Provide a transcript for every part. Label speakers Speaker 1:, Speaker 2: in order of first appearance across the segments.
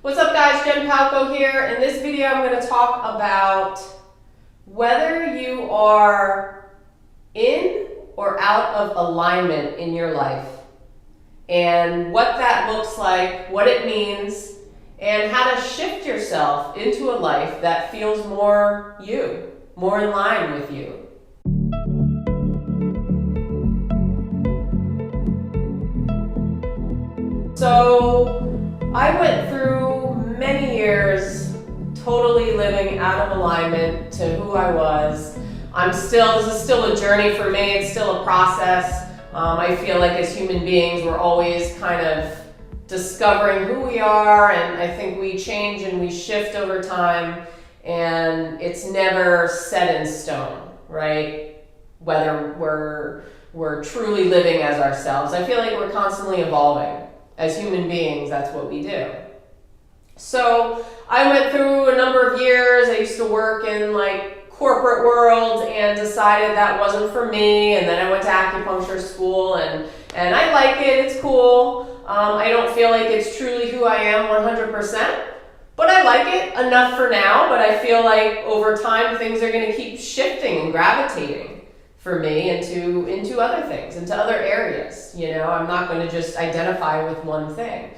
Speaker 1: What's up guys, Jen Palco here. In this video I'm going to talk about whether you are in or out of alignment in your life and what that looks like, what it means, and how to shift yourself into a life that feels more you, more in line with you. So I went through many years totally living out of alignment to who I was. This is still a journey for me. It's still a process. I feel like as human beings, we're always kind of discovering who we are, and I think we change and we shift over time, and it's never set in stone, right? Whether we're truly living as ourselves. I feel like we're constantly evolving. As human beings, that's what we do. So I went through a number of years. I used to work in corporate world and decided that wasn't for me. And then I went to acupuncture school and I like it. It's cool. I don't feel like it's truly who I am 100%, but I like it enough for now. But I feel like over time things are going to keep shifting and gravitating for me into other things, into other areas. You know, I'm not going to just identify with one thing.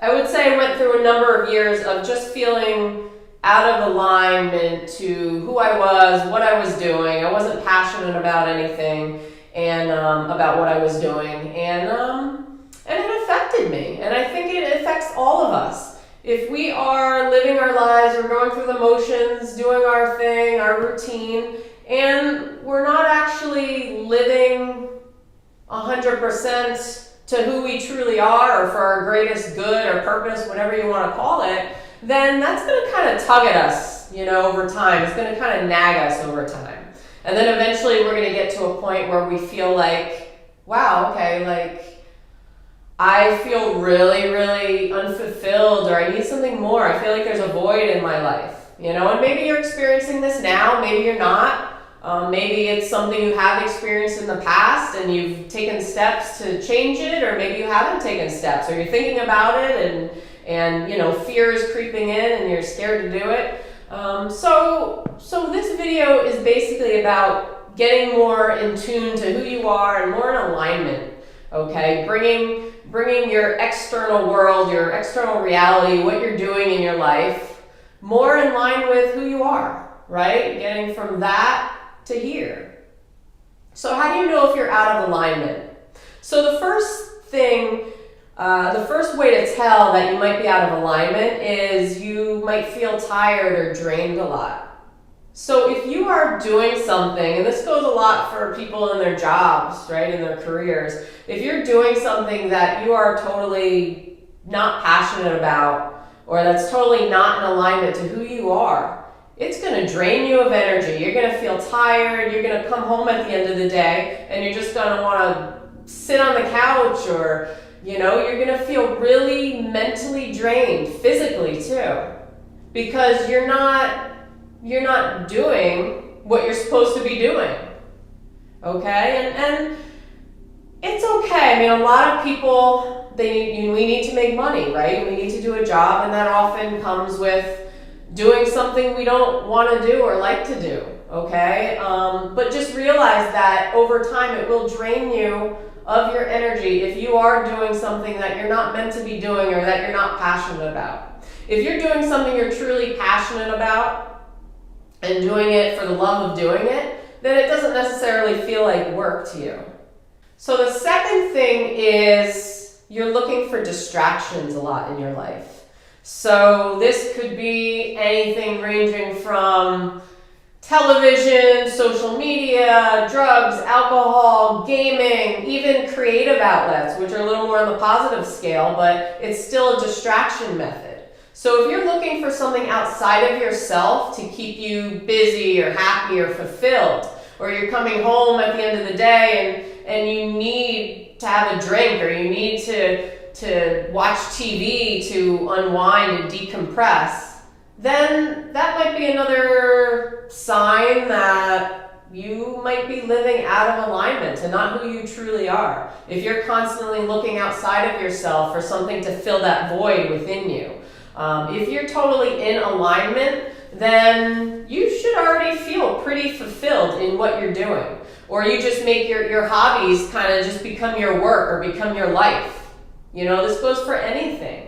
Speaker 1: I would say I went through a number of years of just feeling out of alignment to who I was, what I was doing. I wasn't passionate about anything and about what I was doing, and it affected me. And I think it affects all of us. If we are living our lives, we're going through the motions, doing our thing, our routine, and we're not actually living 100% to who we truly are, or for our greatest good or purpose, whatever you want to call it, then that's going to kind of tug at us, over time. It's going to kind of nag us over time. And then eventually we're going to get to a point where we feel like, wow, okay, I feel really, really unfulfilled, or I need something more. I feel like there's a void in my life, and maybe you're experiencing this now, maybe you're not. Maybe it's something you have experienced in the past and you've taken steps to change it, or maybe you haven't taken steps, or you're thinking about it and fear is creeping in and you're scared to do it. So this video is basically about getting more in tune to who you are and more in alignment, okay? Bringing your external world, your external reality, what you're doing in your life, more in line with who you are, right? Getting from that to here. So how do you know if you're out of alignment? So the first way to tell that you might be out of alignment is you might feel tired or drained a lot. So if you are doing something, and this goes a lot for people in their jobs, right, in their careers, if you're doing something that you are totally not passionate about, or that's totally not in alignment to who you are, it's going to drain you of energy. You're going to feel tired. You're going to come home at the end of the day and you're just going to want to sit on the couch, or, you're going to feel really mentally drained, physically too, because you're not doing what you're supposed to be doing. Okay? And it's okay. I mean, a lot of people, we need to make money, right? We need to do a job, and that often comes with doing something we don't want to do or like to do, okay? But just realize that over time it will drain you of your energy if you are doing something that you're not meant to be doing or that you're not passionate about. If you're doing something you're truly passionate about and doing it for the love of doing it, then it doesn't necessarily feel like work to you. So the second thing is you're looking for distractions a lot in your life. So this could be anything ranging from television, social media, drugs, alcohol, gaming, even creative outlets, which are a little more on the positive scale, but it's still a distraction method. So if you're looking for something outside of yourself to keep you busy or happy or fulfilled, or you're coming home at the end of the day and you need to have a drink, or you need to watch TV to unwind and decompress, then that might be another sign that you might be living out of alignment and not who you truly are. If you're constantly looking outside of yourself for something to fill that void within you. If you're totally in alignment, then you should already feel pretty fulfilled in what you're doing. Or you just make your hobbies kind of just become your work or become your life. You know, this goes for anything.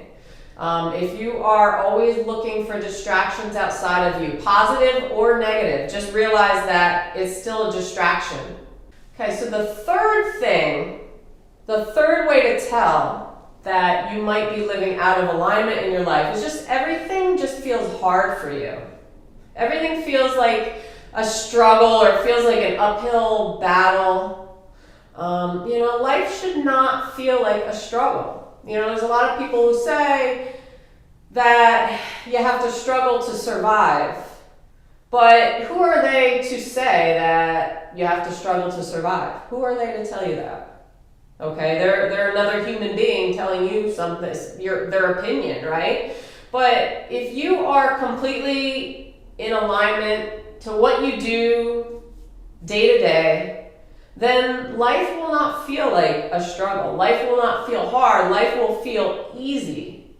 Speaker 1: If you are always looking for distractions outside of you, positive or negative, just realize that it's still a distraction. Okay, so the third way to tell that you might be living out of alignment in your life is just everything just feels hard for you. Everything feels like a struggle or it feels like an uphill battle. Life should not feel like a struggle. There's a lot of people who say that you have to struggle to survive. But who are they to say that you have to struggle to survive? Who are they to tell you that? Okay, they're another human being telling you something, their opinion, right? But if you are completely in alignment to what you do day to day, then life will not feel like a struggle. Life will not feel hard. Life will feel easy.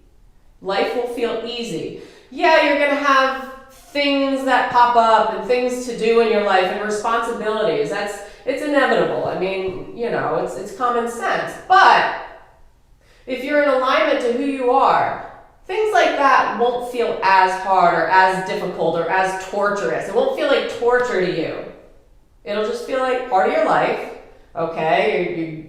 Speaker 1: Life will feel easy. Yeah, you're going to have things that pop up and things to do in your life and responsibilities. It's inevitable. I mean, it's common sense. But if you're in alignment to who you are, things like that won't feel as hard or as difficult or as torturous. It won't feel like torture to you. It'll just feel like part of your life, okay? You're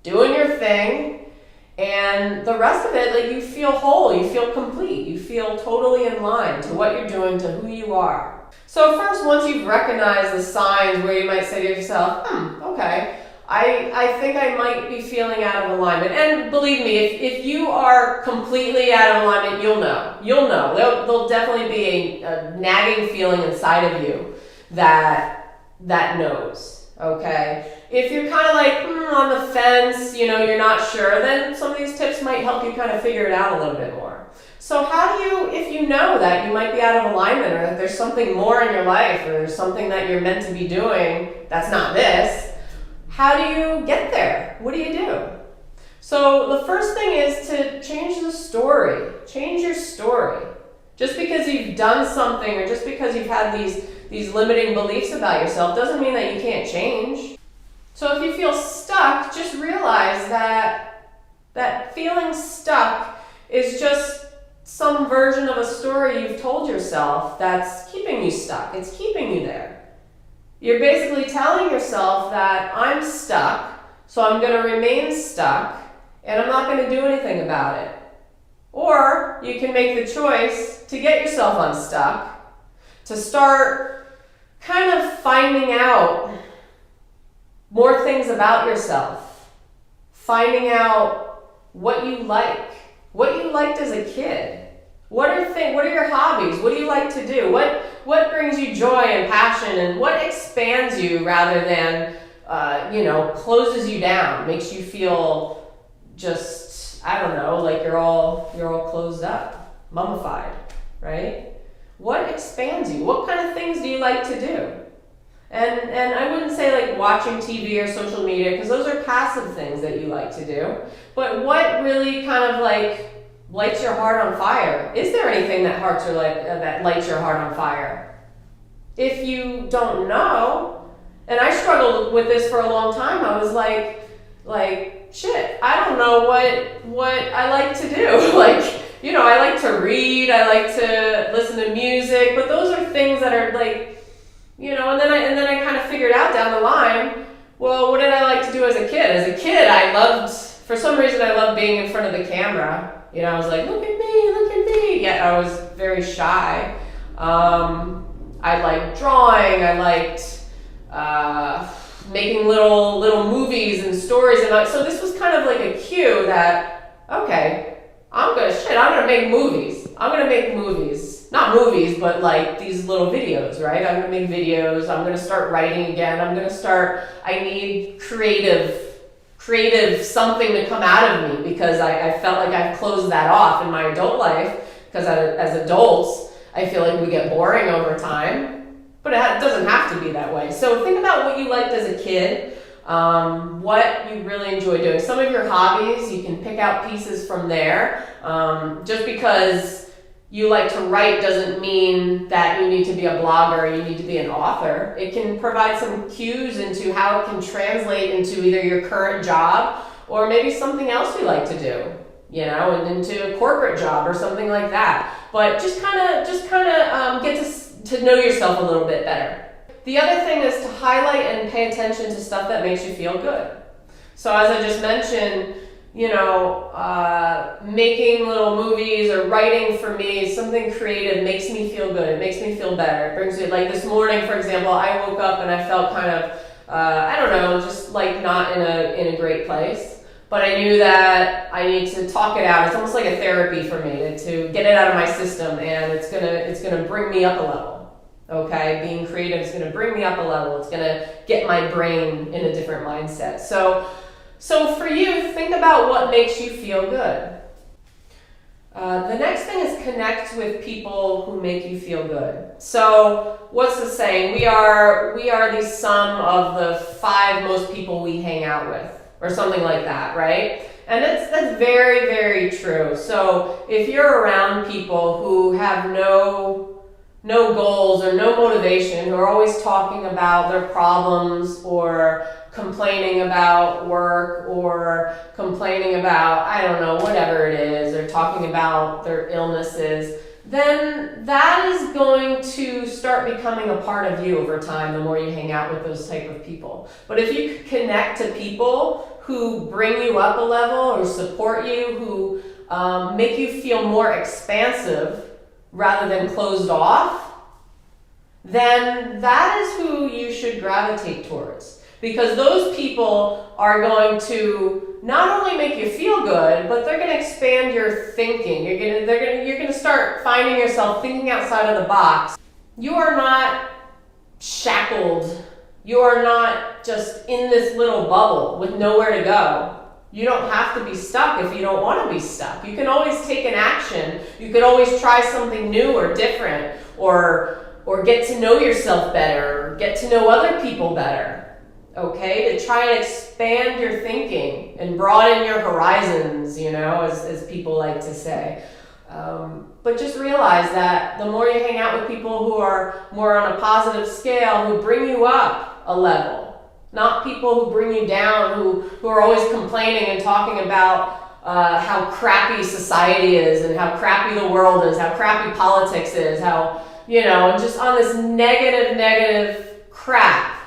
Speaker 1: doing your thing, and the rest of it, like, you feel whole, you feel complete, you feel totally in line to what you're doing, to who you are. So first, once you've recognized the signs where you might say to yourself, okay, I think I might be feeling out of alignment. And believe me, if you are completely out of alignment, you'll know. There'll definitely be a nagging feeling inside of you that knows, okay? If you're kind of like on the fence, you're not sure, then some of these tips might help you kind of figure it out a little bit more. So how do you, if you know that you might be out of alignment or that there's something more in your life or there's something that you're meant to be doing that's not this, how do you get there? What do you do? So the first thing is to change the story. Change your story. Just because you've done something or just because you've had these limiting beliefs about yourself doesn't mean that you can't change. So if you feel stuck, just realize that feeling stuck is just some version of a story you've told yourself that's keeping you stuck. It's keeping you there. You're basically telling yourself that I'm stuck, so I'm going to remain stuck, and I'm not going to do anything about it. Or you can make the choice to get yourself unstuck, to start kind of finding out more things about yourself, finding out what you liked as a kid. What are your hobbies? What do you like to do? What brings you joy and passion, and what expands you rather than closes you down, makes you feel just, I don't know, like you're all closed up, mummified, right? What expands you? What kind of things do you like to do? And I wouldn't say like watching TV or social media, because those are passive things that you like to do. But what really kind of like lights your heart on fire? Is there anything that lights your heart on fire? If you don't know, and I struggled with this for a long time, I was like shit, I don't know what I like to do. I like to read, I like to listen to music, but those are things that are like, and then I kind of figured out down the line, well, what did I like to do as a kid? As a kid, for some reason I loved being in front of the camera. I was like, look at me. Yet I was very shy. I liked drawing. I liked making little movies and stories. And so this was kind of like a cue that, okay, I'm gonna make movies. I'm gonna make movies. Not movies, but like these little videos, right? I'm gonna make videos. I'm gonna start writing again. I need creative something to come out of me, because I felt like I've closed that off in my adult life, because as adults, I feel like we get boring over time. But it doesn't have to be that way. So think about what you liked as a kid, what you really enjoy doing. Some of your hobbies, you can pick out pieces from there. Just because you like to write doesn't mean that you need to be a blogger, you need to be an author. It can provide some cues into how it can translate into either your current job or maybe something else you like to do, and into a corporate job or something like that. But just kind of get to know yourself a little bit better. The other thing is to highlight and pay attention to stuff that makes you feel good. So as I just mentioned, making little movies or writing for me, something creative makes me feel good. It makes me feel better. It brings me, like this morning, for example, I woke up and I felt kind of, just like not in a great place. But I knew that I need to talk it out. It's almost like a therapy for me to get it out of my system, and it's gonna bring me up a level. Okay, being creative is gonna bring me up a level. It's gonna get my brain in a different mindset. So for you, think about what makes you feel good. The next thing is connect with people who make you feel good. So what's the saying? We are the sum of the 5 most people we hang out with, or something like that, right? And that's very, very true. So if you're around people who have no goals or no motivation, who are always talking about their problems or complaining about work or complaining about, I don't know, whatever it is, or talking about their illnesses, then that is going to start becoming a part of you over time the more you hang out with those type of people. But if you connect to people who bring you up a level or support you, who make you feel more expansive rather than closed off, then that is who you should gravitate towards. Because those people are going to not only make you feel good, but they're going to expand your thinking. You're going to start finding yourself thinking outside of the box. You are not shackled. You are not just in this little bubble with nowhere to go. You don't have to be stuck if you don't want to be stuck. You can always take an action. You could always try something new or different, or get to know yourself better, or get to know other people better. Okay, to try and expand your thinking and broaden your horizons, as people like to say. But just realize that the more you hang out with people who are more on a positive scale, who bring you up a level, not people who bring you down, who are always complaining and talking about how crappy society is and how crappy the world is, how crappy politics is, how, and just on this negative crap.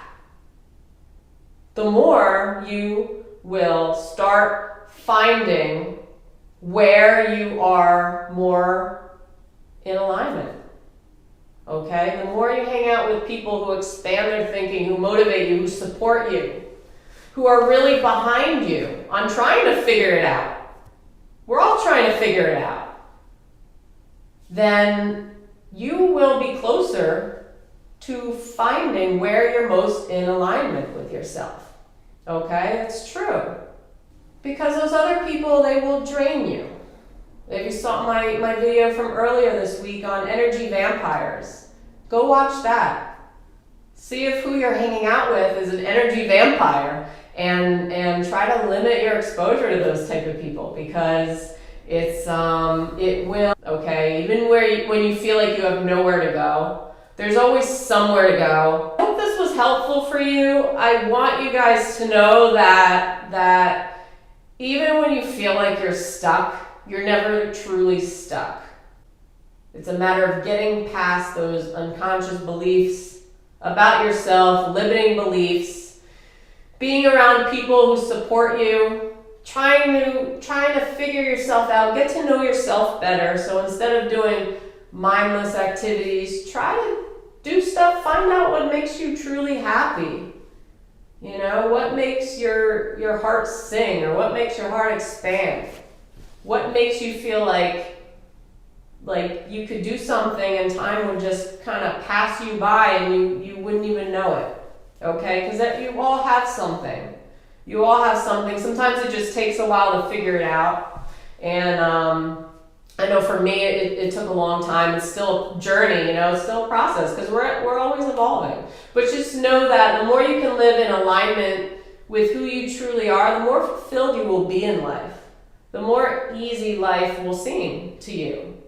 Speaker 1: The more you will start finding where you are more in alignment. Okay? The more you hang out with people who expand their thinking, who motivate you, who support you, who are really behind you on trying to figure it out. We're all trying to figure it out. Then you will be closer to finding where you're most in alignment with yourself. Okay, it's true. Because those other people, they will drain you. If you saw my video from earlier this week on energy vampires, go watch that. See if who you're hanging out with is an energy vampire, and try to limit your exposure to those type of people, because it will, okay, even when you feel like you have nowhere to go, there's always somewhere to go. I hope this was helpful for you. I want you guys to know that even when you feel like you're stuck, you're never truly stuck. It's a matter of getting past those unconscious beliefs about yourself, limiting beliefs, being around people who support you, trying to figure yourself out, get to know yourself better. So instead of doing mindless activities, try to do stuff, find out what makes you truly happy. What makes your heart sing, or what makes your heart expand? What makes you feel like you could do something and time would just kind of pass you by and you wouldn't even know it. Okay? Because you all have something. You all have something. Sometimes it just takes a while to figure it out. And I know for me, it took a long time. It's still a journey, it's still a process because we're always evolving. But just know that the more you can live in alignment with who you truly are, the more fulfilled you will be in life. The more easy life will seem to you.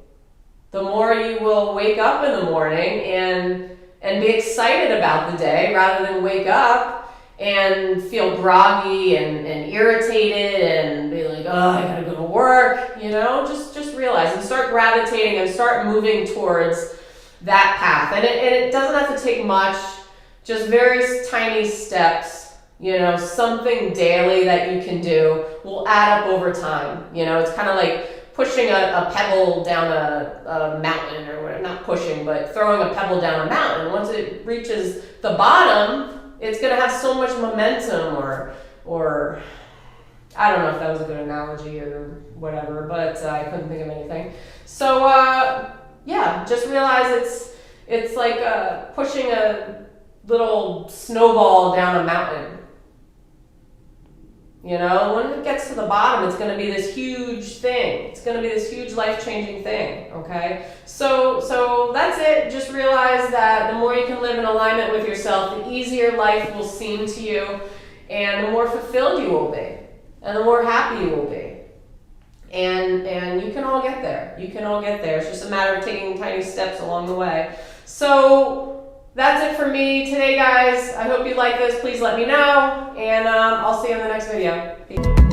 Speaker 1: The more you will wake up in the morning and be excited about the day rather than wake up and feel groggy and irritated and be like, oh, I gotta go to work, just realize and start gravitating and start moving towards that path. And it doesn't have to take much, just very tiny steps, something daily that you can do will add up over time. It's kind of like pushing a pebble down a mountain or whatever, not pushing, but throwing a pebble down a mountain. Once it reaches the bottom, it's going to have so much momentum or I don't know if that was a good analogy or whatever, but I couldn't think of anything. So, just realize it's like pushing a little snowball down a mountain. When it gets to the bottom, it's going to be this huge thing. It's going to be this huge life-changing thing, okay? So that's it. Just realize that the more you can live in alignment with yourself, the easier life will seem to you, and the more fulfilled you will be, and the more happy you will be. And you can all get there. You can all get there. It's just a matter of taking tiny steps along the way. So that's it for me today, guys. I hope you like this. Please let me know, and I'll see you in the next video. Peace.